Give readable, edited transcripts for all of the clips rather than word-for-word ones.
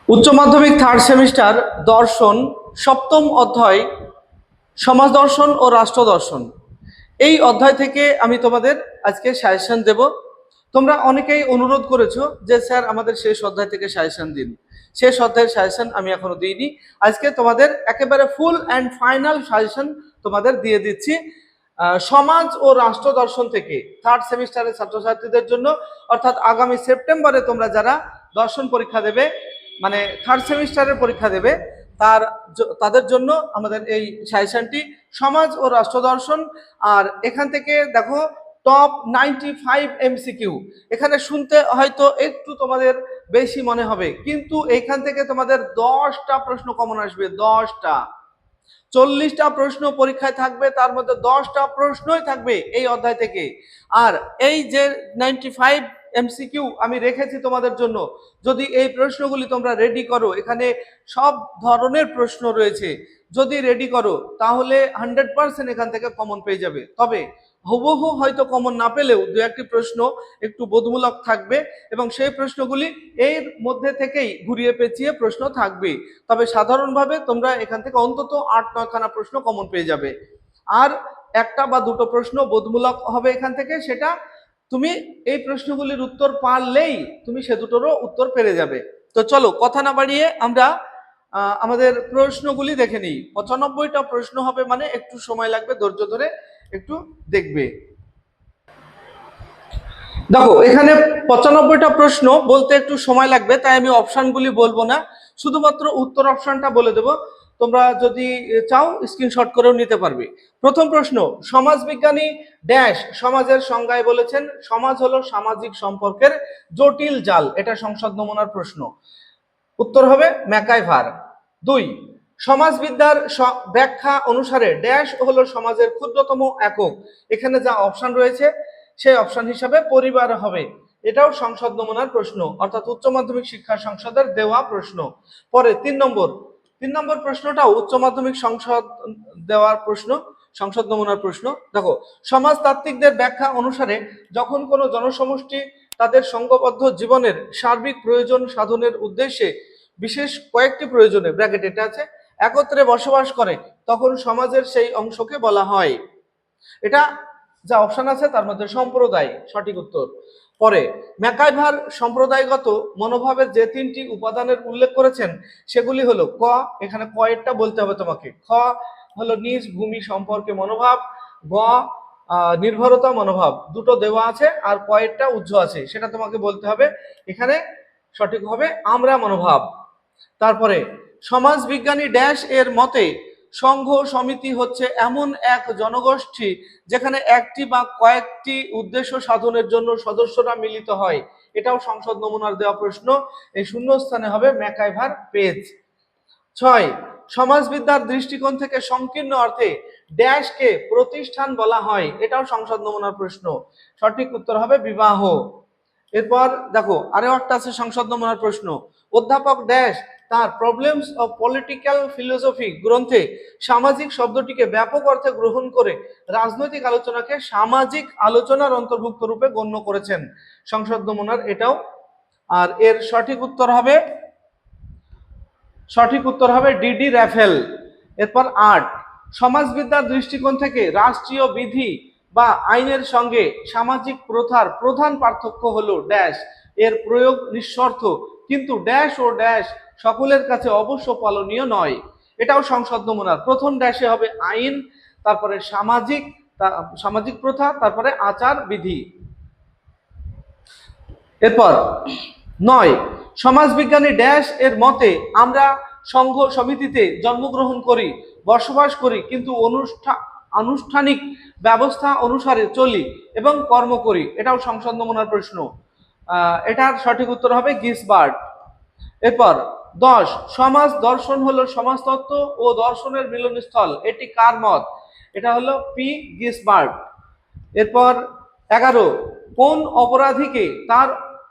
উচ্চ মাধ্যমিক third semester দর্শন সপ্তম অধ্যায় সমাজ দর্শন ও রাষ্ট্র দর্শন, এই অধ্যায় থেকে আমি তোমাদের আজকে সাজেশন দেব। তোমরা অনেকেই অনুরোধ করেছো যে স্যার আমাদের শেষ অধ্যায় থেকে সাজেশন দিন। শেষ অধ্যায়ের সাজেশন আমি এখনো দিইনি। আজকে তোমাদের একেবারে ফুল অ্যান্ড ফাইনাল সাজেশন তোমাদের দিয়ে দিচ্ছি সমাজ ও রাষ্ট্র দর্শন থেকে থার্ড সেমিস্টারের ছাত্রছাত্রীদের জন্য, অর্থাৎ আগামী সেপ্টেম্বরে তোমরা যারা দর্শন পরীক্ষা দেবে, মানে থার্ড সেমিস্টারের পরীক্ষা দেবে, তাদের জন্য আমাদের এই সাজেশনটি সমাজ ও রাষ্ট্র দর্শন। আর এখান থেকে দেখো টপ 95 MCQ, এখানে শুনতে হয়তো একটু তোমাদের বেশি মনে হবে, কিন্তু এখান থেকে তোমাদের 10টা প্রশ্ন কমন আসবে। 10টা, 40টা প্রশ্ন পরীক্ষায় থাকবে, তার মধ্যে 10টা প্রশ্নই থাকবে এই অধ্যায় থেকে। আর এই যে 95 MCQ আমি রেখেছি তোমাদের জন্য, যদি এই প্রশ্নগুলি তোমরা রেডি করো, এখানে সব ধরনের প্রশ্ন রয়েছে, যদি রেডি করো তাহলে 100% এখান থেকে কমন পেয়ে যাবে। তবে হুবহু হয়তো কমন না পেলেও দু একটি প্রশ্ন একটু বোধমূলক থাকবে, এবং সেই প্রশ্নগুলি এর মধ্যে থেকেই ঘুরিয়ে পেঁচিয়ে প্রশ্ন থাকবে। তবে সাধারণভাবে তোমরা এখান থেকে অন্তত 8-9খানা প্রশ্ন কমন পেয়ে যাবে। আর একটা বা দুটো প্রশ্ন বোধমূলক হবে এখান থেকে, সেটা তুমি এই প্রশ্নগুলির উত্তর পারলেই তুমি সে দুটোরও উত্তর পেরে যাবে। তো চলো কথা না বাড়িয়ে আমরা আমাদের প্রশ্নগুলি দেখে নিই। 95টা প্রশ্ন হবে, মানে একটু সময় লাগবে, ধৈর্য ধরে একটু দেখবে। দেখো এখানে 95টা প্রশ্ন বলতে একটু সময় লাগবে, তাই আমি অপশনগুলি বলবো না, শুধুমাত্র উত্তর অপশনটা বলে দেব। তোমরা যদি চাও স্ক্রিনশট করেও নিতে পারবে। প্রথম প্রশ্ন, সমাজবিজ্ঞানী ড্যাশ সমাজের সংজ্ঞায় বলেছেন সমাজ হলো সামাজিক সম্পর্কের জটিল জাল। এটা সংসদ নমুনার প্রশ্ন। উত্তর হবে ম্যাকাইভার। 2, সমাজবিদ্যার ব্যাখ্যা অনুসারে ড্যাশ হলো সমাজের ক্ষুদ্রতম একক। এখানে যা অপশন রয়েছে সেই অপশন হিসাবে পরিবার হবে। এটাও সংসদ নমুনার প্রশ্ন, অর্থাৎ উচ্চ মাধ্যমিক শিক্ষা সংসদের দেওয়া প্রশ্ন। পরে 3 নম্বর প্রশ্নটাও উচ্চ মাধ্যমিক সংসদ দেওয়ার প্রশ্ন, সংসদ নমুনার প্রশ্ন। দেখো, সমাজতাত্ত্বিকদের ব্যাখ্যা অনুসারে যখন কোনো জনসমষ্টি তাদের সংঘবদ্ধ জীবনের সার্বিক প্রয়োজন সাধনের উদ্দেশ্যে বিশেষ কয়েকটি প্রয়োজনে ব্র্যাকেট এটা আছে একত্রে বসবাস করে, তখন সমাজের সেই অংশকে বলা হয়। এটা যা অপশন আছে তার মধ্যে সম্প্রদায় সঠিক উত্তর। পরে ম্যাকাইভার সম্প্রদায়গত মনোভাবের যে 3টি উপাদানের উল্লেখ করেছেন সেগুলি হলো ক, এখানে ক এরটা বলতে হবে তোমাকে, খ হলো নিজ ভূমি সম্পর্কে মনোভাব, গ নির্ভরতা মনোভাব, দুটো দেওয়া আছে, আর ক এরটা উজ্জ আছে, সেটা তোমাকে বলতে হবে। এখানে সঠিক হবে আমরা মনোভাব। তারপরে সমাজবিজ্ঞানী ড্যাশ এর মতে সংঘ সমিতি হচ্ছে এমন এক জনগোষ্ঠী যেখানে একটি বা কয়েকটি উদ্দেশ্য সাধনের জন্য সদস্যরা মিলিত হয়। এটাও সংসদ নমুনার দেওয়া প্রশ্ন। এই শূন্যস্থানে হবে ম্যাকাইভার পেজ। 6, সমাজবিদ্যার দৃষ্টিকোণ থেকে সংকীর্ণ অর্থে ড্যাশকে প্রতিষ্ঠান বলা হয়। এটাও সংসদ নমুনার প্রশ্ন। সঠিক উত্তর হবে বিবাহ। এরপর দেখো আরো একটা আছে সংসদ নমুনার প্রশ্ন। অধ্যাপক ড্যাশ তার প্রবলেমস অফ পলিটিক্যাল ফিলোসফি গ্রন্থে সামাজিক শব্দটিকে ব্যাপক অর্থে গ্রহণ করে রাজনৈতিক আলোচনাকে সামাজিক আলোচনার অন্তর্ভুক্ত রূপে গণ্য করেছেন। সংসদ নমুনার এটাও। আর এর সঠিক উত্তর হবে ডিডি রাফেল। এরপর 8, সমাজবিদ্যার দৃষ্টিকোণ থেকে রাষ্ট্রীয় বিধি বা আইনের সঙ্গে সামাজিক প্রথার প্রধান পার্থক্য হলো ড্যাশ এর প্রয়োগ নিঃশর্ত, কিন্তু ড্যাশ ও ড্যাশ সকলের কাছে অবশ্য পালনীয় নয়। এটাও সংসদ নমুনার। প্রথম ড্যাশে হবে আইন, তারপরে সামাজিক প্রথা, তারপরে আচার বিধি। এরপর 9, সমাজবিজ্ঞানী ড্যাশ এর মতে আমরা সংঘ সমিতিতে জন্মগ্রহণ করি, বসবাস করি, কিন্তু আনুষ্ঠানিক ব্যবস্থা অনুসারে চলি এবং কর্ম করি। এটাও সংসদ নমুনার প্রশ্ন। এটার সঠিক উত্তর হবে গিসবার্ড। এরপর 10, সমাজ দর্শন হলো সমাজতত্ত্ব ও দর্শনের মিলনস্থল। এটি কার মত? এটা হলো পি গিসবার্ড। এরপর 11, কোন অপরাধীকে তার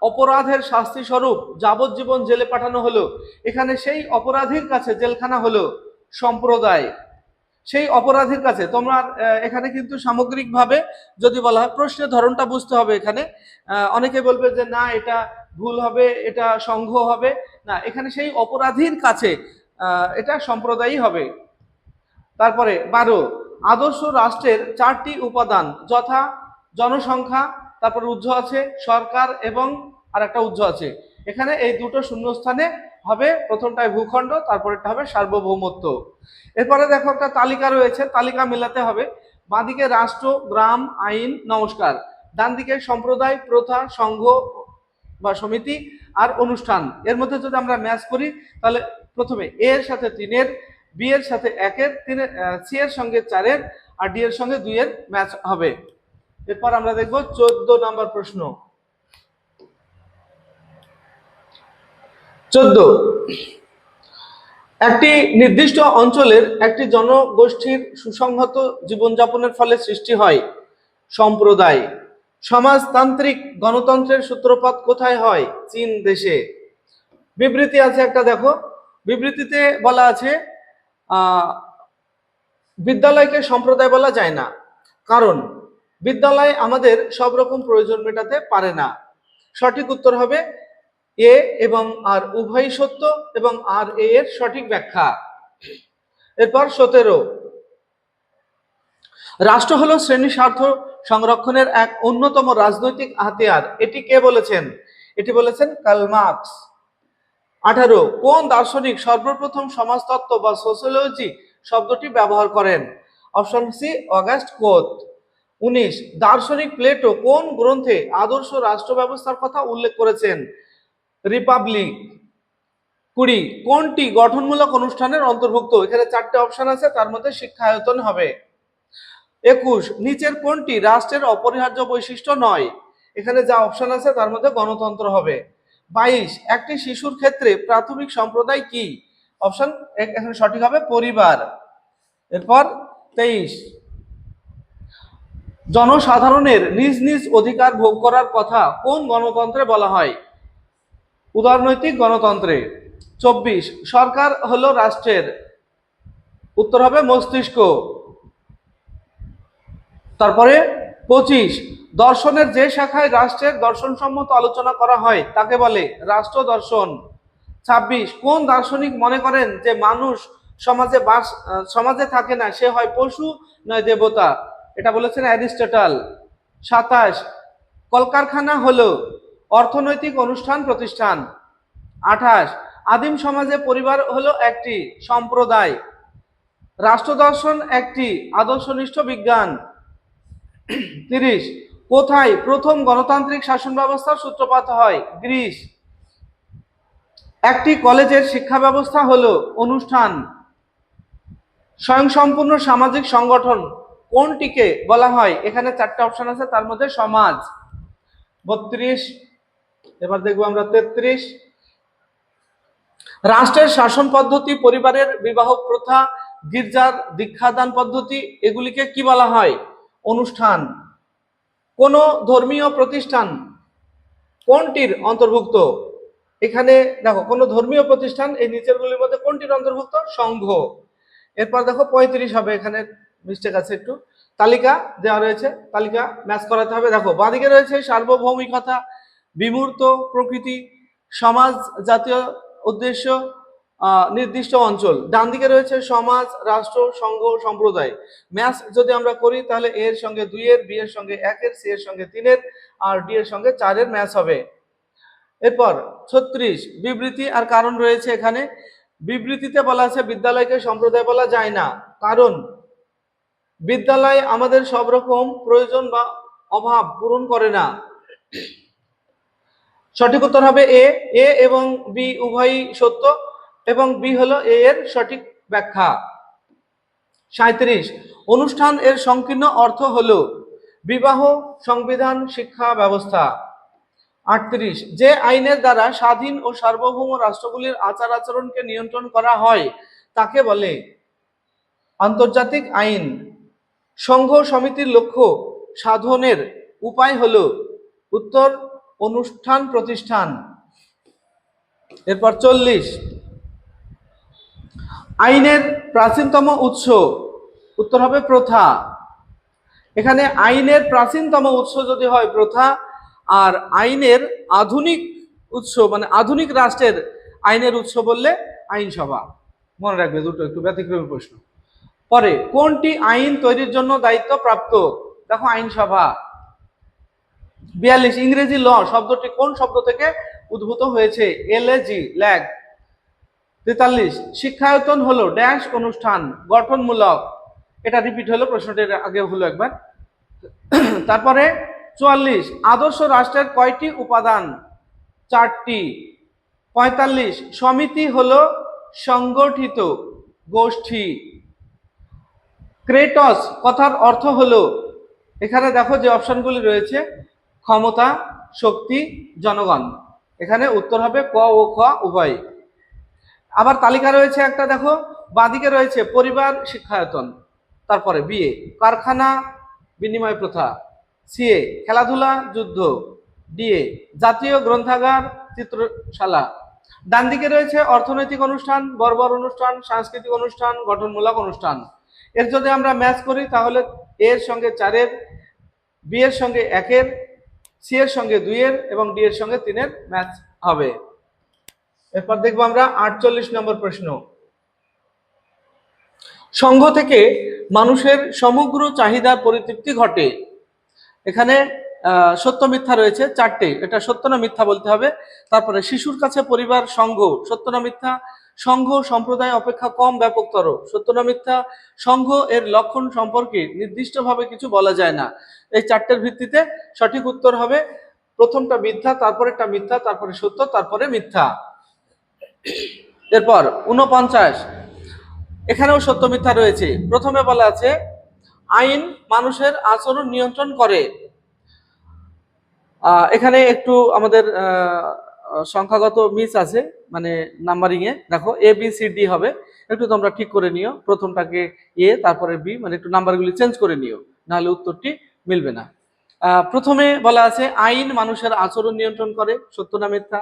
অপরাধের শাস্তি স্বরূপ যাবজ্জীবন জেলে পাঠানো হলো? এখানে সেই অপরাধীর কাছে জেলখানা হলো সম্প্রদায়। সেই অপরাধীর কাছে তোমরা এখানে কিন্তু সামগ্রিকভাবে যদি বলা হয়, প্রশ্নের ধরনটা বুঝতে হবে। এখানে অনেকে বলবে যে না এটা ভুল হবে, এটা সংঘ হবে, না, এখানে সেই অপরাধীর কাছে এটা সম্প্রদায়ই হবে। তারপরে 12, আদর্শ রাষ্ট্রের 4টি উপাদান যথা জনসংখ্যা, তারপর উজ্জ্ব আছে সরকার এবং আর একটা উজ্জ্ব আছে। এখানে এই দুটো শূন্যস্থানে হবে, প্রথমটায় ভূখণ্ড, তারপরেরটা হবে সার্বভৌমত্ব। এরপরে দেখো একটা তালিকা রয়েছে, তালিকা মেলাতে হবে। বাঁদিকে রাষ্ট্র, গ্রাম, আইন, নমস্কার, ডান দিকে সম্প্রদায়, প্রথা, সংঘ বা সমিতি আর অনুষ্ঠান। এর মধ্যে যদি আমরা ম্যাচ করি তাহলে প্রথমে এ এর সাথে 3-এর, বি এর সাথে 1-এর, সি এর সঙ্গে 4-এর আর ডি এর সঙ্গে 2-এর ম্যাচ হবে। এরপর আমরা দেখব 14 নম্বর প্রশ্ন। 14, একটি নির্দিষ্ট অঞ্চলের একটি জনগোষ্ঠীর সুসংহত জীবনযাপনের ফলে সৃষ্টি হয় সম্প্রদায়। সমাজতান্ত্রিক গণতন্ত্রের সূত্রপাত কোথায় হয়? চীন দেশে। বিবৃতি আছে একটা, দেখো বিবৃতিতে বলা আছে বিদ্যালয়কে সম্প্রদায় বলা যায় না, কারণ বিদ্যালয় আমাদের সব রকম প্রয়োজন মেটাতে পারে না। সঠিক উত্তর হবে এ এবং আর উভয়ই সত্য এবং আর এ এর সঠিক ব্যাখ্যা। এরপর 17, রাষ্ট্র হলো শ্রেণী স্বার্থ সংরক্ষণের এক অন্যতম রাজনৈতিক হাতিয়ার। এটি কে বলেছেন? এটি বলেছেন কার্ল মার্কস। 18, কোন দার্শনিক সর্বপ্রথম সমাজতত্ত্ব বা সোসিওলজি শব্দটি ব্যবহার করেন? Option C, August কোত। 19, দার্শনিক প্লেটো কোন গ্রন্থে আদর্শ রাষ্ট্র ব্যবস্থার কথা উল্লেখ করেছেন? রিপাবলিক। 20, কোনটি গঠনমূলক অনুষ্ঠানের অন্তর্ভুক্ত? এখানে 4টে অপশন আছে, তার মধ্যে শিক্ষায়তন হবে। 21, নিচের কোনটি রাষ্ট্রের অপরিহার্য বৈশিষ্ট্য নয়? এখানে যা অপশন আছে তার মধ্যে গণতন্ত্র হবে। 22, একটি শিশুর ক্ষেত্রে প্রাথমিক সম্প্রদায় কি? অপশন এখানে সঠিক হবে পরিবার। এরপর 23, জনসাধারণের নিজ নিজ অধিকার ভোগ করার কথা কোন গণতন্ত্রে বলা হয়? উদারনৈতিক গণতন্ত্রে। 24, সরকার হলো রাষ্ট্রের, উত্তর হবে মস্তিষ্ক। তারপরে 25, দর্শনের যে শাখায় রাষ্ট্রের দর্শনসম্মত আলোচনা করা হয় তাকে বলে রাষ্ট্র দর্শন। 26, কোন দার্শনিক মনে করেন যে মানুষ সমাজে থাকে না, সে হয় পশু নয় দেবতা? এটা বলেছেন অ্যারিস্টটল। 27, কলকারখানা হলো অর্থনৈতিক অনুষ্ঠান প্রতিষ্ঠান। 28, আদিম সমাজে পরিবার হলো একটি সম্প্রদায়, রাষ্ট্রদর্শন একটি আদর্শনিষ্ঠ বিজ্ঞান। 30, কোথায় প্রথম গণতান্ত্রিক শাসন ব্যবস্থার সূত্রপাত হয়? গ্রিস। একটি কলেজের শিক্ষা ব্যবস্থা হলো অনুষ্ঠান। স্বয়ংসম্পূর্ণ সামাজিক সংগঠন কোনটিকে বলা হয়? এখানে 4টে অপশন আছে, তার মধ্যে সমাজ। 32, এবার দেখবো আমরা 33, রাষ্ট্রের শাসন পদ্ধতি, পরিবারের বিবাহ প্রথা, গির্জার দীক্ষাদান পদ্ধতি, এগুলিকে কি বলা হয়? অনুষ্ঠান। কোন ধর্মীয় প্রতিষ্ঠান কোনটির অন্তর্ভুক্ত? এখানে দেখো কোন ধর্মীয় প্রতিষ্ঠান এই নিচেরগুলির মধ্যে কোনটির অন্তর্ভুক্ত? সংঘ। এরপর দেখো 35 হবে, এখানে মিস্টেক আছে একটু, তালিকা দেওয়া রয়েছে, তালিকা ম্যাচ করাতে হবে। দেখো বাঁদিকে রয়েছে সার্বভৌমিকতা, বিমূর্ত প্রকৃতি, সমাজ, জাতীয় উদ্দেশ্য, নির্দিষ্ট অঞ্চল। ডান দিকে রয়েছে সমাজ, রাষ্ট্র, সংঘ, সম্প্রদায়। ম্যাচ যদি আমরা করি তাহলে এ এর সঙ্গে 2-এর, বি এর সঙ্গে 1-এর, সি এর সঙ্গে 3-এর আর ডি এর সঙ্গে 4-এর ম্যাচ হবে। এরপর 36, বিবৃতি আর কারণ রয়েছে এখানে। বিবৃতিতে বলা আছে বিদ্যালয়কে সম্প্রদায় বলা যায় না, কারণ বিদ্যালয় আমাদের সব রকম প্রয়োজন বা অভাব পূরণ করে না। সঠিক উত্তর হবে এ। এ এবং বি উভয়ই সত্য এবং বি হলো এ এর সঠিক ব্যাখ্যা। 37, অনুষ্ঠান এর সংকীর্ণ অর্থ হলো বিবাহ, সংবিধান, শিক্ষা ব্যবস্থা। 38, যে আইনের দ্বারা স্বাধীন ও সার্বভৌম রাষ্ট্রগুলির আচার আচরণকে নিয়ন্ত্রণ করা হয় তাকে বলে আন্তর্জাতিক আইন। সংঘ সমিতির লক্ষ্য সাধনের উপায় হলো উত্তর অনুষ্ঠান প্রতিষ্ঠান। এরপর 40, আইনের প্রাচীনতম উৎস, উত্তর হবে প্রথা। এখানে আইনের প্রাচীনতম উৎস যদি হয় প্রথা, আর আইনের আধুনিক উৎস মানে আধুনিক রাষ্ট্রের আইনের উৎস বললে আইনসভা, মনে রাখবে, দুটো একটু ব্যতিক্রমী প্রশ্ন। পরে কোনটি আইন তৈরির জন্য দায়িত্ব প্রাপ্ত? দেখো আইনসভা। 42 ইংরেজি ল শব্দটি কোন শব্দ থেকে উদ্ভূত হয়েছে? এলএজি, ল্যাগ। 43 শিক্ষায়তন হলো ড্যাশ অনুষ্ঠান, গঠনমূলক। এটা রিপিট হলো, প্রশ্নটির আগে হলো একবার। তারপরে 44 আদর্শ রাষ্ট্রের কয়টি উপাদান? 4টি। 45 সমিতি হলো সংগঠিত গোষ্ঠী। ক্রেটস কথার অর্থ হলো, এখানে দেখো যে অপশনগুলি রয়েছে, ক্ষমতা, শক্তি, জনগণ। এখানে উত্তর হবে ক ও খ উভয়। আবার তালিকা রয়েছে একটা, দেখো বাঁদিকে রয়েছে পরিবার, শিক্ষায়তন। তারপরে বিএ কারখানা, বিনিময় প্রথা। সিএ খেলাধুলা, যুদ্ধ। ডিএ জাতীয় গ্রন্থাগার, চিত্রশালা। ডান দিকে রয়েছে অর্থনৈতিক অনুষ্ঠান, বর্বর অনুষ্ঠান, সাংস্কৃতিক অনুষ্ঠান, গঠনমূলক অনুষ্ঠান। এর যদি আমরা ম্যাচ করি তাহলে এর সঙ্গে 4-এর, বি এর সঙ্গে 1-এর, সি এর সঙ্গে 2-এর এবং ডি এর সঙ্গে 3-এর ম্যাচ হবে। এরপর দেখবো আমরা 48 নম্বর প্রশ্ন। সংঘ থেকে মানুষের সমগ্র চাহিদার পরিতৃপ্তি ঘটে। এখানে সত্য মিথ্যা রয়েছে 4টে, এটা সত্য না মিথ্যা বলতে হবে। তারপরে শিশুর কাছে পরিবার সংঘ, সত্য না মিথ্যা? সংঘ সম্প্রদায় অপেক্ষা কম ব্যাপকতর, সত্য না মিথ্যা? সংঘ এর লক্ষণ সম্পর্কে নির্দিষ্টভাবে কিছু বলা যায় না। এই 4টের ভিত্তিতে সঠিক উত্তর হবে প্রথমটা মিথ্যা, তারপরেরটা মিথ্যা, তারপরে সত্য, তারপরে মিথ্যা। এরপর 49 এখানেও সত্য মিথ্যা রয়েছে। প্রথমে বলা আছে আইন মানুষের আচরণ নিয়ন্ত্রণ করে। এখানে একটু আমাদের সংখ্যাগত মিস আছে, মানে নাম্বারিং এ দেখো এ বি সি ডি হবে, একটু তোমরা ঠিক করে নিও। প্রথমটাকে এ, তারপরে বি, মানে একটু নাম্বারগুলি চেঞ্জ করে নিও, নাহলে উত্তরটি মিলবে না। প্রথমে বলা আছে আইন মানুষের আচরণ নিয়ন্ত্রণ করে, সত্য না মিথ্যা?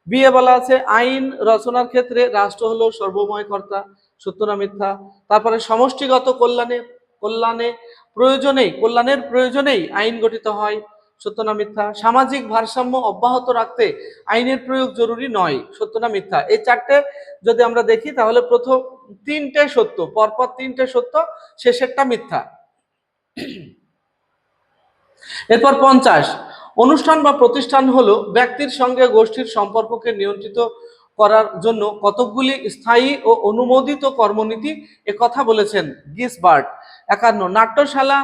বি এ বলা আছে আইন রচনার ক্ষেত্রে রাষ্ট্র হলো সর্বময় কর্তা, সত্য না মিথ্যা? তারপরে সমষ্টিগত কল্যাণের প্রয়োজনেই আইন গঠিত হয়, সত্য না মিথ্যা? সামাজিক ভারসাম্য অব্যাহত রাখতে আইনের প্রয়োগ জরুরি নয়, সত্য না মিথ্যা? এই 4টে যদি আমরা দেখি তাহলে প্রথম 3টে সত্য, পরপর 3টে সত্য, শেষেরটা মিথ্যা। এরপর 50 অনুষ্ঠান বা প্রতিষ্ঠান হলো ব্যক্তির সঙ্গে গোষ্ঠীর সম্পর্ককে নিয়ন্ত্রিত করার জন্য কতকগুলি স্থায়ী ও অনুমোদিত কর্মনীতি একথা বলেছেন গিসবার্ট। 51 নাট্যশালা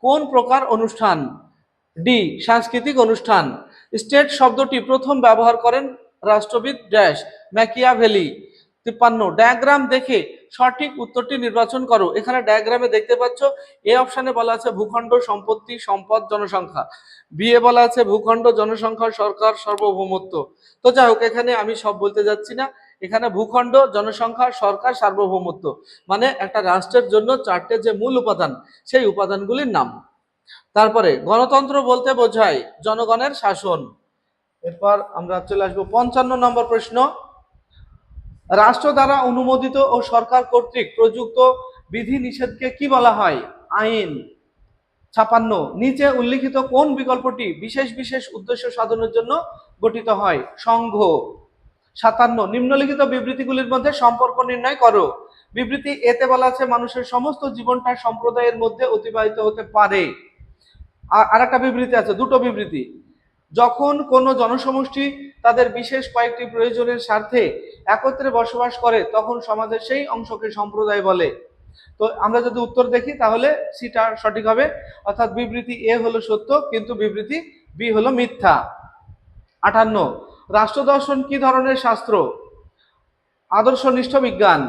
কোন প্রকার অনুষ্ঠান? ডি সাংস্কৃতিক অনুষ্ঠান। স্টেট শব্দটি প্রথম ব্যবহার করেন রাষ্ট্রবিদ ড্যাশ, ম্যাকিয়াভেলি। 53 ডায়াগ্রাম দেখে সঠিক উত্তরটি নির্বাচন করো। এখানে ডায়াগ্রামে দেখতে পাচ্ছ এ অপশনে বলা আছে ভূখণ্ড, সম্পত্তি, সম্পদ, জনসংখ্যা। বি এ বলা আছে ভূখণ্ড, জনসংখ্যা, সরকার, সার্বভৌমত্ব। তো যাই হোক, এখানে আমি সব বলতে যাচ্ছি না। এখানে ভূখণ্ড, জনসংখ্যা, সরকার, সার্বভৌমত্ব, মানে একটা রাষ্ট্রের জন্য 4টে যে মূল উপাদান, সেই উপাদানগুলির নাম। তারপরে গণতন্ত্র বলতে বোঝায় জনগণের শাসন। এরপর আমরা চলে আসবো 55 নম্বর প্রশ্ন। রাষ্ট্র দ্বারা অনুমোদিত ও সরকার কর্তৃক প্রযুক্ত বিধি নিষেধকে কি বলা হয়? আইন। 56 নিচে উল্লিখিত কোন বিকল্পটি বিশেষ বিশেষ উদ্দেশ্য সাধনের জন্য গঠিত হয়? সংঘ। 57 নিম্নলিখিত বিবৃতিগুলির মধ্যে সম্পর্ক নির্ণয় করো। বিবৃতি এতে বলা আছে মানুষের সমস্ত জীবনটা সম্প্রদায়ের মধ্যে অতিবাহিত হতে পারে। আর একটা বিবৃতি আছে, দুটো বিবৃতি। যখন কোনো জনসমষ্টি তাদের বিশেষ কয়েকটি প্রয়োজনের স্বার্থে একত্রে বসবাস করে তখন সমাজের সেই অংশকে সম্প্রদায় বলে। তো আমরা যদি উত্তর দেখি তাহলে সিটা সঠিক হবে, অর্থাৎ বিবৃতি এ হলো সত্য কিন্তু বিবৃতি বি হলো মিথ্যা। 58 রাষ্ট্র দর্শন কি ধরনের শাস্ত্র? আদর্শনিষ্ঠ বিজ্ঞান।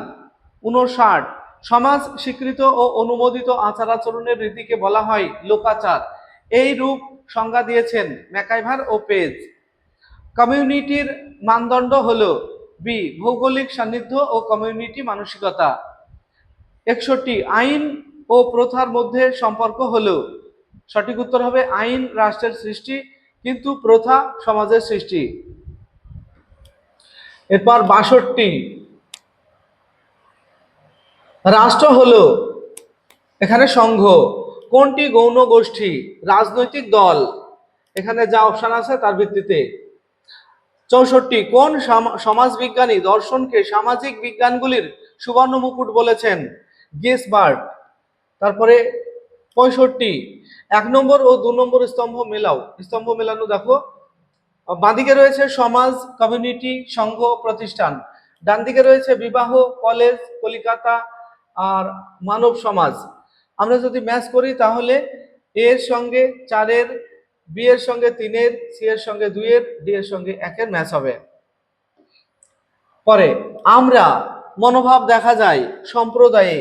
59 সমাজ স্বীকৃত ও অনুমোদিত আচার আচরণের রীতিকে বলা হয় লোকাচার। এই রূপ সংজ্ঞা দিয়েছেন ম্যাকাইভার ও পেজ। কমিউনিটির মানদণ্ড হলো বি ভৌগোলিক সান্নিধ্য ও কমিউনিটি মানসিকতা। 61 আইন ও প্রথার মধ্যে সম্পর্ক হলো, সঠিক উত্তর হবে আইন রাষ্ট্রের সৃষ্টি কিন্তু প্রথা সমাজের সৃষ্টি। এরপর 62 রাষ্ট্র হলো, এখানে সংঘ। কোনটি গৌণ গোষ্ঠী? রাজনৈতিক দল। এখানে যা অপশন আছে তার ভিত্তিতে। 64 কোন সমাজবিজ্ঞানী দর্শনকে সামাজিক বিজ্ঞানগুলির সুবর্ণ মুকুট বলেছেন? গেসবার্গ। তারপরে 65 1 নম্বর ও 2 নম্বর স্তম্ভ মেলাও, স্তম্ভ মেলানো দেখো। বাঁদিকে রয়েছে সমাজ, কমিউনিটি, সংঘ, প্রতিষ্ঠান। ডান দিকে রয়েছে বিবাহ, কলেজ, কলিকাতা আর মানব সমাজ। আমরা যদি ম্যাচ করি তাহলে এ এর সঙ্গে 4 এর, বি এর সঙ্গে 3 এর, সি এর সঙ্গে 2 এর, ডি এর সঙ্গে 1 এর ম্যাচ হবে। পরে আমরা মনোভাব দেখা যায় সম্প্রদায়ে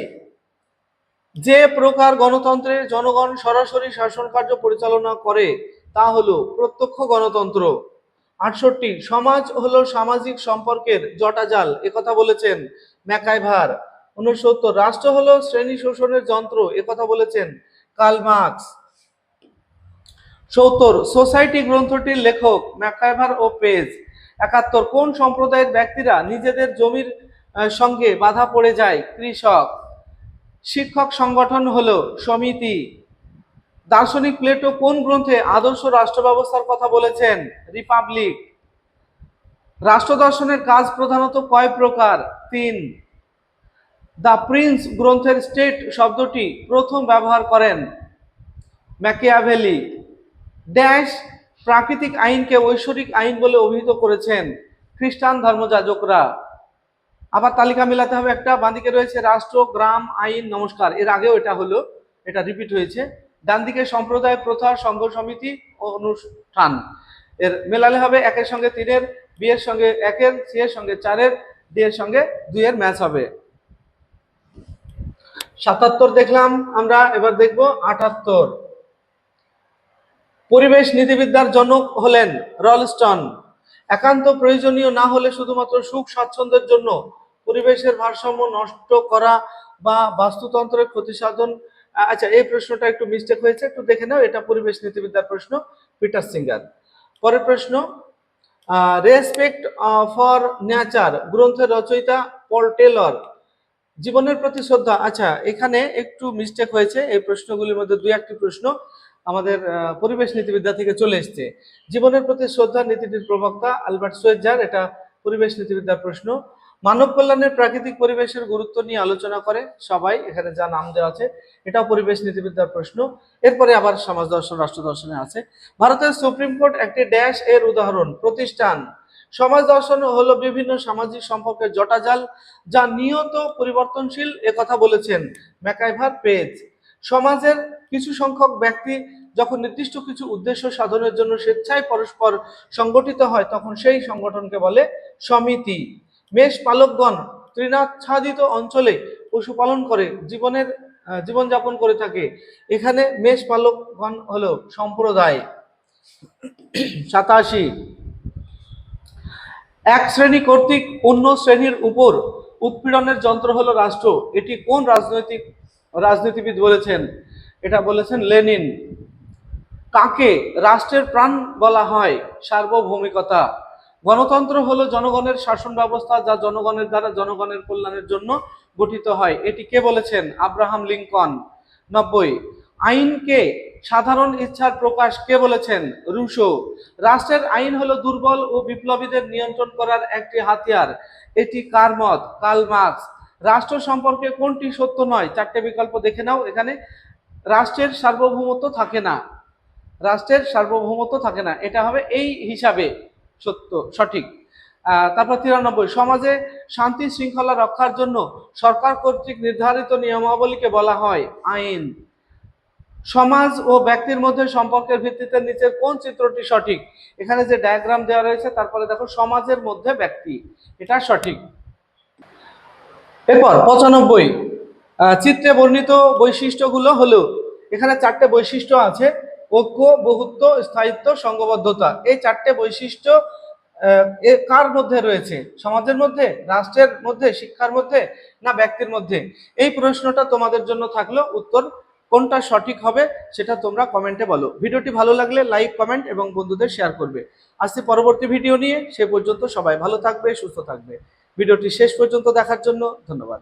যে প্রকার গণতন্ত্রে জনগণ সরাসরি শাসন কার্য পরিচালনা করে তা হলো প্রত্যক্ষ গণতন্ত্র। 68 সমাজ হলো সামাজিক সম্পর্কের জটাজাল, একথা বলেছেন ম্যাকাইভার। 69 রাষ্ট্র হলো শ্রেণী শোষণের যন্ত্র, একথা বলেছেন কার্ল মার্কস। 70 সোসাইটি গ্রন্থটির লেখক ম্যাকাইভার ও পেজ। 71 কোন সম্প্রদায়ের ব্যক্তিরা নিজেদের জমির সঙ্গে বাধা পড়ে যায়? কৃষক। শিক্ষক সংগঠন হলো সমিতি। দার্শনিক প্লেটো কোন গ্রন্থে আদর্শ রাষ্ট্র ব্যবস্থার কথা বলেছেন? রিপাবলিক। রাষ্ট্র দর্শনের কাজ প্রধানত কয় প্রকার? 3। দ্য প্রিন্স গ্রন্থের স্টেট শব্দটি প্রথম ব্যবহার করেন ম্যাকিয়াভেলি। ড্যাশ প্রাকৃতিক আইনকে ঐশ্বরিক আইন বলে অভিহিত করেছেন খ্রিস্টান ধর্মযাজকরা। আবার তালিকা মেলাতে হবে একটা। বাঁদিকে রয়েছে রাষ্ট্র, গ্রাম, আইন, নমস্কার, এর আগেও এটা হলো, এটা রিপিট হয়েছে। ডান দিকে সম্প্রদায়, প্রথা, সংঘ, সমিতি ও অনুষ্ঠান। এর মেলালে হবে 1 এর সঙ্গে 3 এর, বি এর সঙ্গে 1 এর, সি এর সঙ্গে 4 এর, ডি এর সঙ্গে 2 এর ম্যাচ হবে। 77 দেখলাম আমরা, এবার দেখব 78। পরিবেশ নীতিবিদ্যার জনক হলেন রলস্টন। একান্ত প্রয়োজনীয় না হলে শুধুমাত্র সুখ স্বাচ্ছন্দ্যের জন্য পরিবেশের ভারসাম্য নষ্ট করা বা বাস্তুতন্ত্রের ক্ষতি সাধন। আচ্ছা, এই প্রশ্নটা একটু মিস্টেক হয়েছে, একটু দেখে নাও, এটা পরিবেশ নীতিবিদ্যার প্রশ্ন, পিটার সিঙ্গার। পরের প্রশ্ন, রেসপেক্ট ফর নেচার গ্রন্থের রচয়িতা পল টেলর। জীবনের প্রতি শ্রদ্ধা, আচ্ছা এখানে একটু মিস্টেক হয়েছে, এই প্রশ্নগুলির মধ্যে 2-1টি প্রশ্ন আমাদের পরিবেশ নীতিবিদ্যা থেকে চলে এসছে। জীবনের প্রতি শ্রদ্ধা নীতিটির প্রবক্তা আলবার্ট সোয়েজার, এটা পরিবেশ নীতিবিদ্যার প্রশ্ন। মানব কল্যাণের প্রাকৃতিক পরিবেশের গুরুত্ব নিয়ে আলোচনা করে সবাই, এখানে যা নাম দেওয়া আছে এটাও পরিবেশ নীতিবিদ্যার প্রশ্ন। এরপরে আবার সমাজ দর্শন, রাষ্ট্র দর্শনে আছে। ভারতের সুপ্রিম কোর্ট একটি ড্যাশ এর উদাহরণ, প্রতিষ্ঠান। সমাজ দর্শন হলো বিভিন্ন সামাজিক সম্পর্কের জটাজাল যা নিয়ত পরিবর্তনশীল, একথা বলেছেন ম্যাকাইভার পেজ। সমাজের কিছু সংখ্যক ব্যক্তি যখন নির্দিষ্ট কিছু উদ্দেশ্য সাধনের জন্য স্বেচ্ছায় পরস্পর সংগঠিত হয় তখন সেই সংগঠনকে বলে সমিতি। মেষ পালকগণ তৃণাচ্ছাদিত অঞ্চলে পশুপালন করে জীবনযাপন করে থাকে, এখানে মেষ পালকগণ হলো সম্প্রদায়। 87 এক শ্রেণী কর্তৃক অন্য শ্রেণীর উপর উৎপীড়নের যন্ত্র হলো রাষ্ট্র, এটি কোন রাজনীতিবিদ বলেছেন? এটা বলেছেন লেনিন। কাকে রাষ্ট্রের প্রাণ বলা হয়? সার্বভৌমিকতা। গণতন্ত্র হলো জনগণের শাসন ব্যবস্থা যা জনগণের দ্বারা জনগণের কল্যাণের জন্য গঠিত হয়, এটি কে বলেছেন? Abraham Lincoln. 90 আইনকে সাধারণ ইচ্ছার প্রকাশ কে বলেছেন? রুশো। রাষ্ট্রের আইন হলো দুর্বল ও বিপ্লবীদের নিয়ন্ত্রণ করার একটি হাতিয়ার, এটি কার মত? Karl Marx. রাষ্ট্র সম্পর্কে কোনটি সত্য নয়? 4টে বিকল্প দেখে নাও, এখানে রাষ্ট্রের সার্বভৌমত্ব থাকে না, রাষ্ট্রের সার্বভৌমত্ব থাকে না, এটা হবে এই হিসাবে সত্য, সঠিক। তারপর 93 সমাজে শান্তি শৃঙ্খলা রক্ষার জন্য সরকার কর্তৃক নির্ধারিত নিয়মাবলীকে বলা হয় আইন। সমাজ ও ব্যক্তির মধ্যে সম্পর্কের ভিত্তিতে নিচের কোন চিত্রটি সঠিক? এখানে যে ডায়াগ্রাম দেওয়া রয়েছে তারপরে দেখো সমাজের মধ্যে ব্যক্তি, এটা সঠিক। এরপর 95 চিত্রে বর্ণিত বৈশিষ্ট্যগুলো হলো, এখানে 4টে বৈশিষ্ট্য আছে, ঐক্য, বহুত্ব, স্থায়িত্ব, সংঘবদ্ধতা। এই 4টে বৈশিষ্ট্য কার মধ্যে রয়েছে? সমাজের মধ্যে, রাষ্ট্রের মধ্যে, শিক্ষার মধ্যে, না ব্যক্তির মধ্যে? এই প্রশ্নটা তোমাদের জন্য থাকলো, উত্তর কোনটা সঠিক হবে সেটা তোমরা কমেন্টে বলো। ভিডিওটি ভালো লাগলে লাইক, কমেন্ট এবং বন্ধুদের শেয়ার করবে। আসছি পরবর্তী ভিডিও নিয়ে, সে পর্যন্ত সবাই ভালো থাকবে, সুস্থ থাকবে। ভিডিওটি শেষ পর্যন্ত দেখার জন্য ধন্যবাদ।